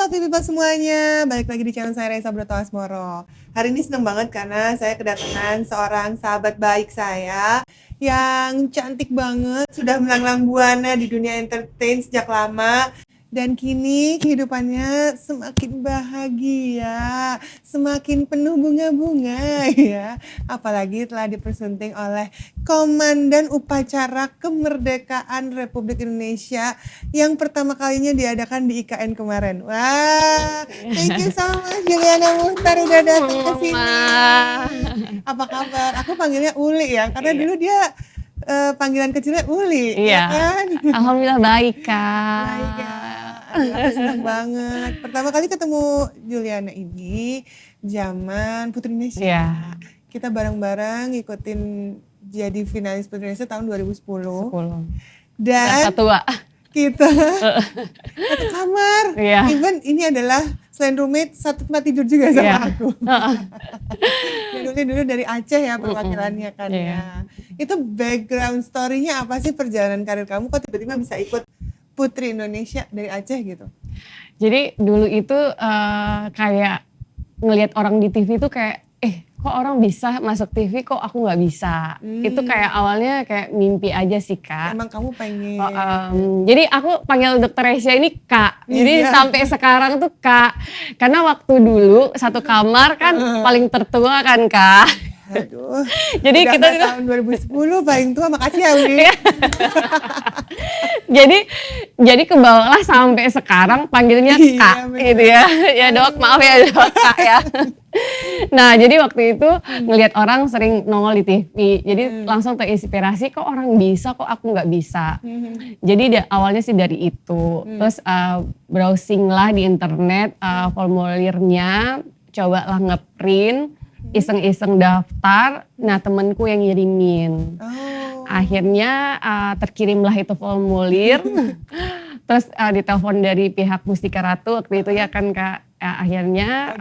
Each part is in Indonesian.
Halo people semuanya, balik lagi di channel saya Reza Broto Asmoro. Hari ini seneng banget karena saya kedatangan seorang sahabat baik saya yang cantik banget, sudah melanglang buana di dunia entertain sejak lama. Dan kini kehidupannya semakin bahagia, semakin penuh bunga-bunga ya. Apalagi telah dipersunting oleh Komandan Upacara Kemerdekaan Republik Indonesia yang pertama kalinya diadakan di IKN kemarin. Wah, thank you so much Juliana Muhtar udah datang ke sini. Apa kabar? Aku panggilnya Uli ya, karena dulu dia panggilan kecilnya Uli. Iya. Ya kan? Alhamdulillah baik Kak. Baik ya. Aku senang banget. Pertama kali ketemu Juliana ini zaman Putri Indonesia. Iya. Kita bareng-bareng ngikutin jadi finalis Putri Indonesia tahun 2010. 10. Dan Satu tua. kita satu kamar. Iya. Even ini adalah selain roommate satu tempat tidur juga sama Iya. aku. Dulu dari Aceh ya perwakilannya kan ya. Itu background story-nya apa sih perjalanan karir kamu kok tiba-tiba bisa ikut Putri Indonesia dari Aceh gitu? Jadi dulu itu kayak ngelihat orang di TV tuh kayak kok orang bisa masuk TV kok aku nggak bisa. Itu kayak awalnya kayak mimpi aja sih Kak. Emang kamu pengen? Jadi aku panggil Dokter Resya ini Kak. Jadi Iya. sampai sekarang tuh Kak. Karena waktu dulu satu kamar kan paling tertua kan Kak. Aduh. Jadi udah kita tahun 2010 paling tua, makasih ya Uli. jadi kebawalah sampai sekarang panggilnya Iya, Kak bener. gitu ya. Ya Dok, maaf ya Dok Kak ya. Nah jadi waktu itu ngelihat orang sering nongol di TV, jadi langsung terinspirasi kok orang bisa kok aku nggak bisa. Jadi awalnya sih dari itu, terus browsing lah di internet formulirnya, cobalah ngeprint, iseng-iseng daftar, nah temenku yang ngirimin. Oh. Akhirnya terkirimlah itu formulir, terus ditelepon dari pihak Mustika Ratu waktu itu ya kan Kak. Akhirnya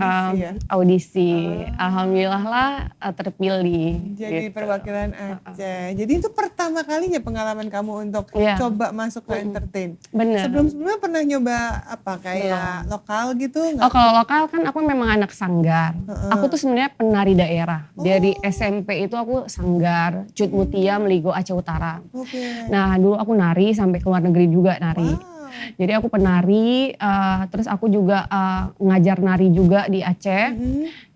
audisi. Alhamdulillah lah terpilih. Jadi gitu. perwakilan Aceh. Jadi itu pertama kalinya pengalaman kamu untuk coba masuk ke entertain. Bener. Sebelum-sebelumnya pernah nyoba apa kayak lokal gitu nggak? Oh kalau lokal kan aku memang anak sanggar. Aku tuh sebenarnya penari daerah. Dari SMP itu aku sanggar, Cut Mutia, Meligo Aceh Utara. Oke. Nah dulu aku nari sampai ke luar negeri juga nari. Wow. Jadi aku penari, terus aku juga ngajar nari juga di Aceh.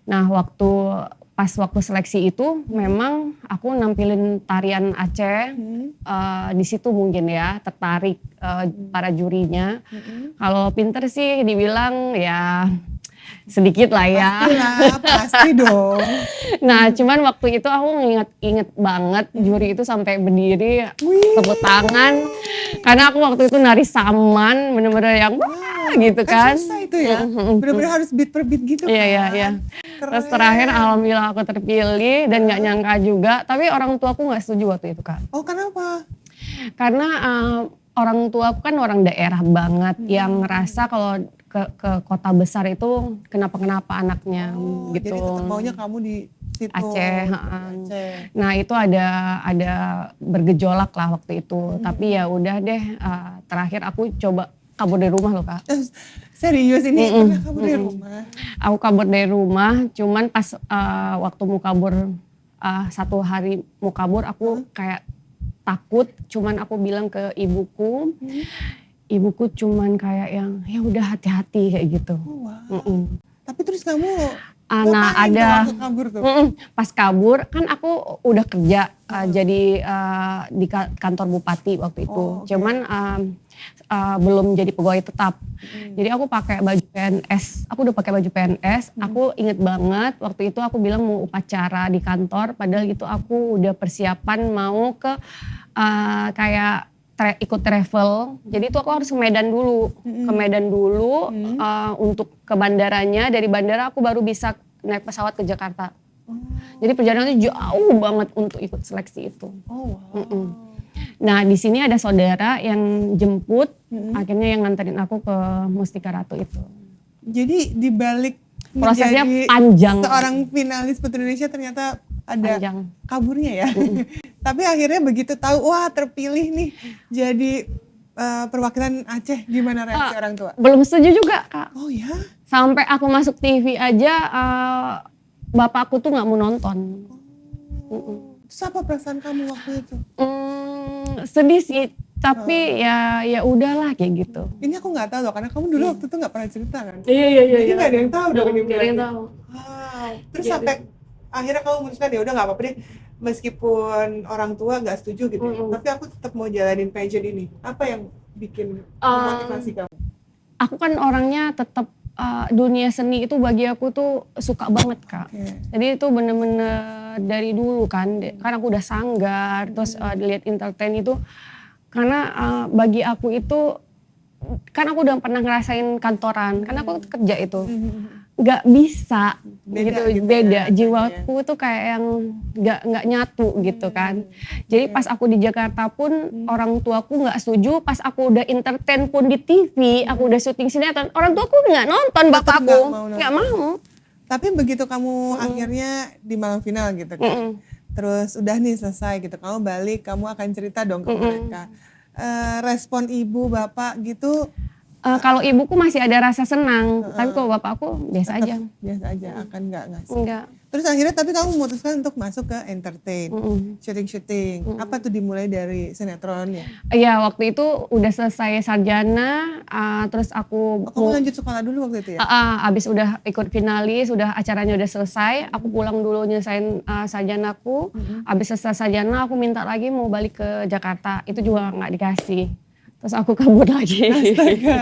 Nah waktu seleksi itu memang aku nampilin tarian Aceh. Di situ mungkin ya tertarik para jurinya. Kalau pinter sih dibilang ya sedikit lah ya. Pastilah, pasti dong. Nah cuman waktu itu aku inget banget juri itu sampai berdiri tepuk tangan. Karena aku waktu itu nari saman bener-bener yang wah gitu kan. Susah itu ya, bener-bener harus beat per beat gitu kan. Iya. Terus terakhir alhamdulillah aku terpilih dan gak nyangka juga. Tapi orang tuaku gak setuju waktu itu Kak. Oh kenapa? Karena orang tuaku kan orang daerah banget yang ngerasa kalau ke kota besar itu kenapa-kenapa anaknya gitu. Jadi tetap maunya kamu di situ. Aceh. Aceh. Nah itu ada bergejolak lah waktu itu. Tapi ya udah deh terakhir aku coba kabur dari rumah loh Kak. Serius ini pernah kabur dari rumah? Aku kabur dari rumah cuman pas waktu mau kabur 1 hari mau kabur aku kayak takut. Cuman aku bilang ke ibuku. Ibuku cuman kayak yang ya udah hati-hati kayak gitu. Oh, wow. Tapi terus kamu Nah ada waktu kabur tuh? pas kabur kan aku udah kerja jadi di kantor bupati waktu itu. Cuman belum jadi pegawai tetap. Jadi aku pakai baju PNS. Aku udah pakai baju PNS. Aku inget banget waktu itu aku bilang mau upacara di kantor. Padahal itu aku udah persiapan mau ke kayak ikut travel. Jadi itu aku harus ke Medan dulu. Ke Medan dulu untuk ke bandaranya. Dari bandara aku baru bisa naik pesawat ke Jakarta. Jadi perjalanannya jauh banget untuk ikut seleksi itu. Oh wow. Nah di sini ada saudara yang jemput. Akhirnya yang nganterin aku ke Mustika Ratu itu. Jadi dibalik Prosesnya menjadi panjang. seorang finalis Putri Indonesia ternyata ada Panjang. kaburnya ya. Tapi akhirnya begitu tahu wah terpilih nih jadi perwakilan Aceh, gimana reaksi orang tua? Belum setuju juga Kak. Oh ya? Sampai aku masuk TV aja bapakku tuh nggak mau nonton. Terus apa perasaan kamu waktu itu? Sedih sih, tapi ya udahlah kayak gitu. Ini aku nggak tahu loh, karena kamu dulu waktu itu nggak pernah cerita kan? Iya. Jadi nggak ada yang tahu dong ini. Nggak ada yang tahu. Wow. Terus sampai akhirnya kamu memutuskan ya udah nggak apa-apa deh, meskipun orang tua nggak setuju gitu, tapi aku tetap mau jalanin pageant ini. Apa yang bikin motivasi kamu? Aku kan orangnya tetap dunia seni itu bagi aku tuh suka banget Kak. Jadi itu bener-bener dari dulu kan aku udah sanggar, terus dilihat entertain itu, karena bagi aku itu, kan aku udah pernah ngerasain kantoran, kan aku kerja itu. Nggak bisa beda jiwaku tuh kayak yang nggak nyatu gitu kan. Jadi pas aku di Jakarta pun orang tuaku nggak setuju, pas aku udah entertain pun di TV, aku udah syuting sinetron, orang tuaku nggak nonton, bapakku nggak mau. Tapi begitu kamu akhirnya di malam final gitu kan, terus udah nih selesai gitu, kamu balik, kamu akan cerita dong ke mereka. Respon ibu bapak gitu? Kalau ibuku masih ada rasa senang, tapi kalau bapakku biasa aja. Biasa aja, akan nggak ngasih. Enggak. Terus akhirnya tapi kamu memutuskan untuk masuk ke entertain, syuting. Apa tuh dimulai dari sinetron ya? Iya, waktu itu udah selesai sarjana, terus aku kamu lanjut sekolah dulu waktu itu ya? Abis udah ikut finalis, udah acaranya udah selesai, aku pulang dulu nyelesain sarjanaku. Abis selesai sarjana aku minta lagi mau balik ke Jakarta, itu juga nggak dikasih. Terus aku kabur lagi. Astaga.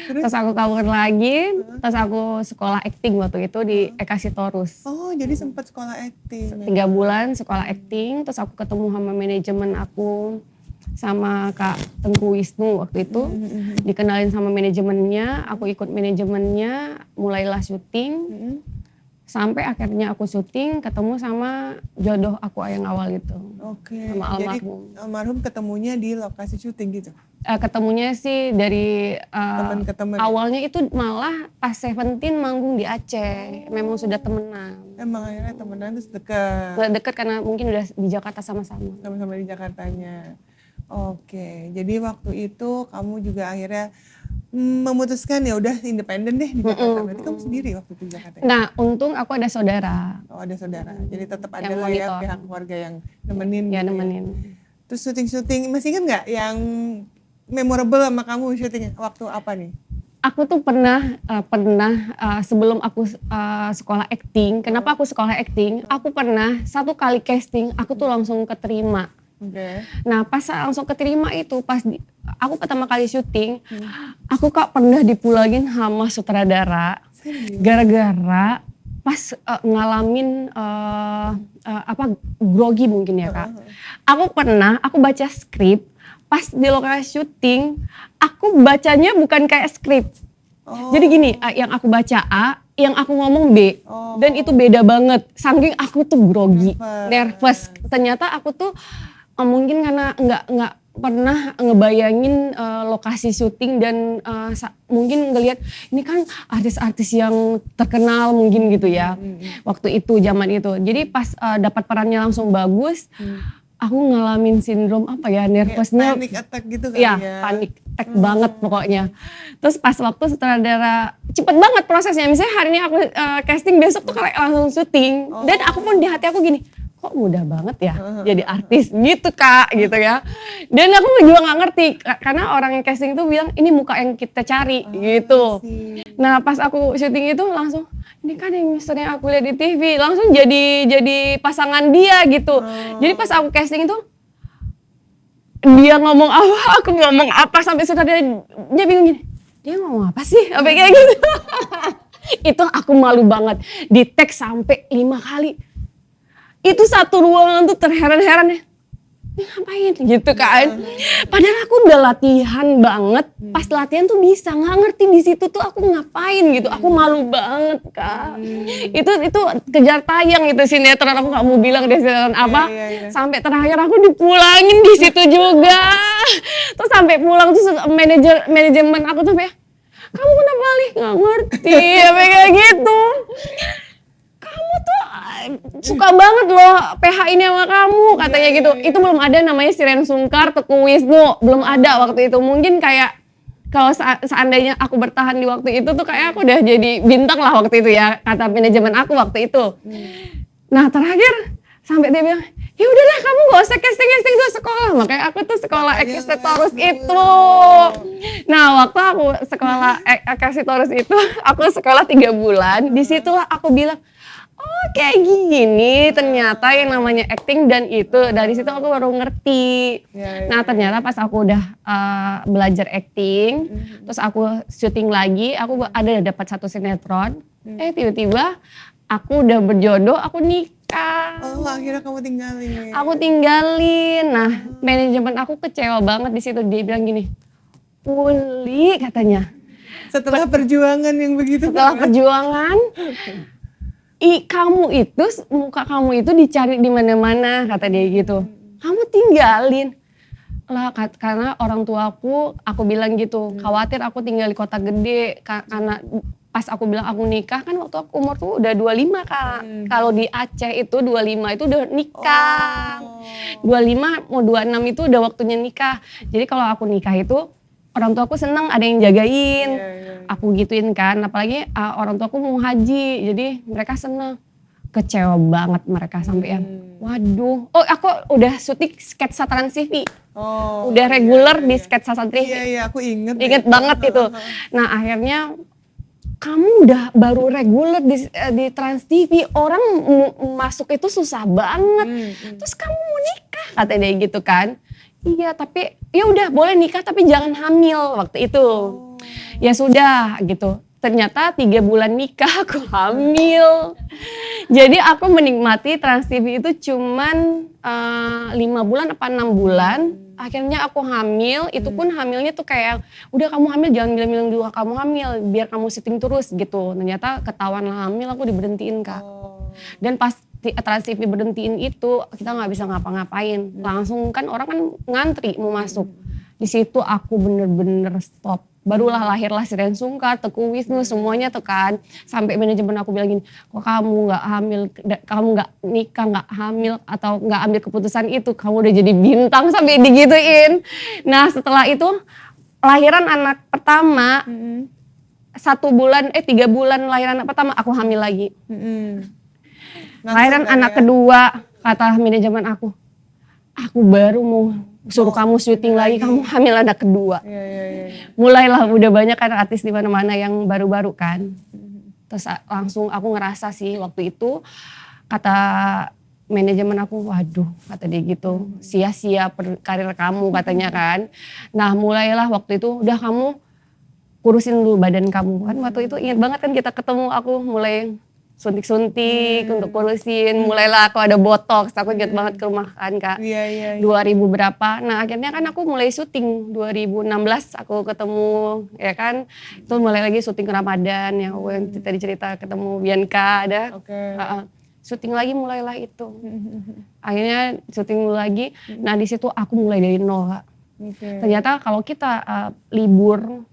Terus aku kabur lagi, terus aku sekolah acting waktu itu di Eka Sitorus. Oh, jadi sempat sekolah acting. 3 bulan sekolah acting, terus aku ketemu sama manajemen aku, sama Kak Tengku Wisnu waktu itu. Dikenalin sama manajemennya, aku ikut manajemennya, mulailah syuting. Sampai akhirnya aku syuting ketemu sama jodoh aku yang awal gitu. Oke. Sama almarhum. Jadi almarhum ketemunya di lokasi syuting gitu? Ketemunya sih dari teman ke teman. Awalnya itu malah pas Seventeen manggung di Aceh. Memang sudah temenan. Emang akhirnya temenan terus dekat? Dekat karena mungkin udah di Jakarta sama-sama. Sama-sama di Jakartanya. Oke, jadi waktu itu kamu juga akhirnya memutuskan ya udah independen deh di Jakarta. Berarti kamu sendiri waktu itu di Jakarta? Nah, untung aku ada saudara. Oh, ada saudara. Jadi tetap ada Yang lah ya monitor. pihak keluarga yang nemenin. Ya, gitu nemenin. Terus syuting-syuting, masih ingat nggak yang memorable sama kamu syutingnya? Waktu apa nih? Aku tuh pernah sebelum aku sekolah acting. Kenapa aku sekolah acting? Aku pernah 1 kali casting, aku tuh langsung keterima. Oke. Nah pas langsung keterima itu, aku pertama kali syuting, aku Kak pernah dipulangin sama sutradara. Gara-gara pas ngalamin grogi mungkin ya Kak. Aku baca skrip, pas di lokasi syuting, aku bacanya bukan kayak skrip. Jadi gini, yang aku baca A, yang aku ngomong B. Dan itu beda banget, saking aku tuh grogi, nervous. Ternyata aku tuh mungkin karena nggak pernah ngebayangin lokasi syuting dan mungkin ngelihat ini kan artis-artis yang terkenal mungkin gitu ya. Waktu itu zaman itu. Jadi pas dapat perannya langsung bagus, aku ngalamin sindrom nervousnya. Panic attack gitu kan ya? Panic attack banget pokoknya. Terus pas waktu sutradara cepet banget prosesnya. Misalnya hari ini aku casting, besok tuh kayak langsung syuting. Dan aku pun di hati aku gini, kok mudah banget ya jadi artis gitu Kak gitu ya. Dan aku juga gak ngerti karena orang yang casting tuh bilang ini muka yang kita cari gitu. Nah pas aku syuting itu langsung ini kan yang misalnya aku lihat di TV, langsung jadi pasangan dia gitu. Jadi pas aku casting itu dia ngomong apa, aku ngomong apa, sampai sutradara dia bingung gini, dia ngomong apa sih sampai kayak gitu. Itu aku malu banget, di tag sampai 5 kali. Itu satu ruangan tuh terheran-heran ya, ini ngapain gitu kan. Padahal aku udah latihan banget, pas latihan tuh bisa, nggak ngerti di situ tuh aku ngapain gitu. Aku malu banget Kak. Itu kejar tayang itu sinetron, aku nggak mau bilang deh sinetron apa. Sampai terakhir aku dipulangin di situ juga. Terus sampai pulang tuh manajemen aku tuh kayak, kamu kenapa balik? Nggak ngerti, kayak gitu. Kamu tuh suka banget loh PH ini sama kamu katanya gitu. Itu belum ada namanya Shireen Sungkar, Teuku Wisnu, belum ada waktu itu. Mungkin kayak kalau seandainya aku bertahan di waktu itu tuh kayak aku udah jadi bintang lah waktu itu ya, kata manajemen aku waktu itu. Nah terakhir sampai dia bilang, ya udahlah kamu gak usah casting tuh sekolah. Makanya aku tuh sekolah Eksetorus itu. Nah waktu aku sekolah Eksetorus itu, aku sekolah 3 bulan. Disitulah aku bilang, oh kayak gini ternyata yang namanya acting dan itu. Dari situ aku baru ngerti. Nah ternyata pas aku udah belajar acting, terus aku syuting lagi, aku ada dapat 1 sinetron. Tiba-tiba aku udah berjodoh, aku nikah. Oh, akhirnya kamu tinggalin. Aku tinggalin. Nah, manajemen aku kecewa banget di situ. Dia bilang gini, Uli katanya. Setelah perjuangan yang begitu. Setelah perjuangan, muka kamu itu dicari di mana-mana, kata dia gitu. Kamu tinggalin. Lah karena orang tuaku, aku bilang gitu, khawatir aku tinggal di kota gede karena pas aku bilang aku nikah kan waktu aku umur tuh udah 25 Kak. Kalau di Aceh itu 25 itu udah nikah. 25 mau 26 itu udah waktunya nikah. Jadi kalau aku nikah itu orang tuaku seneng ada yang jagain. Aku gituin kan, apalagi orang tuaku mau haji. Jadi mereka seneng. Kecewa banget mereka sampai yang waduh. Oh aku udah syuting sketsa Trans TV. Udah reguler di sketsa Trans TV. Iya aku inget. Inget banget itu. Nah akhirnya kamu udah baru reguler di Trans TV, orang masuk itu susah banget. Terus kamu mau nikah, kata dia gitu kan. Iya tapi ya udah boleh nikah tapi jangan hamil waktu itu. Ya sudah gitu. Ternyata 3 bulan nikah aku hamil. Jadi aku menikmati Trans TV itu cuman 5 bulan apa 6 bulan. Akhirnya aku hamil, itu pun hamilnya tuh kayak udah kamu hamil jangan bilang-bilang dulu kamu hamil biar kamu syuting terus gitu. Ternyata ketahuan hamil aku diberhentiin Kak. Dan pas Trans TV berhentiin itu kita nggak bisa ngapa-ngapain. Langsung kan orang kan ngantri mau masuk. Di situ aku bener-bener stop. Barulah lahirlah Shireen Sungkar, Teuku Wisnu, semuanya tuh kan. Sampai manajemen aku bilang gini, kok kamu gak hamil, kamu gak nikah, gak hamil, atau gak ambil keputusan itu, kamu udah jadi bintang sampai digituin. Nah setelah itu lahiran anak pertama, 3 bulan lahiran anak pertama aku hamil lagi. Lahiran anak kedua, kata manajemen aku baru mau suruh kamu syuting lagi, kamu hamil anak kedua. Mulailah udah banyak kan artis di mana-mana yang baru-baru kan. Terus langsung aku ngerasa sih waktu itu kata manajemen aku, waduh kata dia gitu, sia-sia karir kamu katanya kan. Nah mulailah waktu itu udah kamu kurusin dulu badan kamu kan. Waktu itu ingat banget kan kita ketemu aku mulai suntik-suntik untuk kurusin, mulailah aku ada botox, aku ingat banget ke rumah kan Kak, 2000 berapa, nah akhirnya kan aku mulai syuting, 2016 aku ketemu ya kan, itu mulai lagi syuting Ramadan yang tadi cerita ketemu Bianca ada, syuting lagi mulailah itu, akhirnya syuting lagi, nah di situ aku mulai dari nol Kak, ternyata kalau kita libur,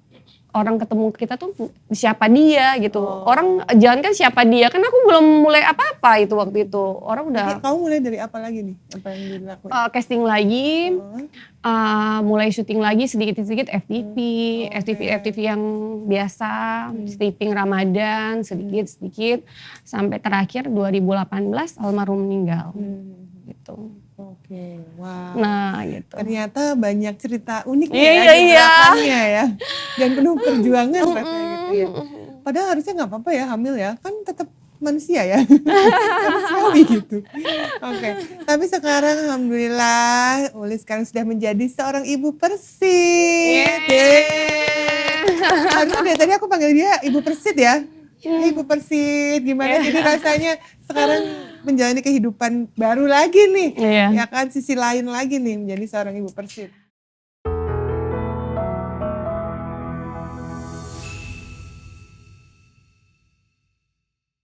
orang ketemu kita tuh siapa dia gitu. Orang jangan kan siapa dia, kan aku belum mulai apa-apa itu waktu itu. Orang udah. Kamu mulai dari apa lagi nih? Apa yang dilakuin? Casting lagi, mulai syuting lagi sedikit-sedikit FTV yang biasa, stripping Ramadan sedikit-sedikit. Sampai terakhir 2018 almarhum meninggal gitu. Wow. Nah gitu. Ternyata banyak cerita unik ya ya. Dan penuh perjuangan rasanya gitu ya. Padahal harusnya gak apa-apa ya hamil ya, kan tetap manusia ya. Manusiawi gitu. Tapi sekarang alhamdulillah Uli sekarang sudah menjadi seorang ibu Persit. Harusnya dari tadi aku panggil dia Ibu Persit ya. Ibu Persit gimana jadi rasanya sekarang menjalani kehidupan baru lagi nih, ya kan sisi lain lagi nih menjadi seorang Ibu Persit.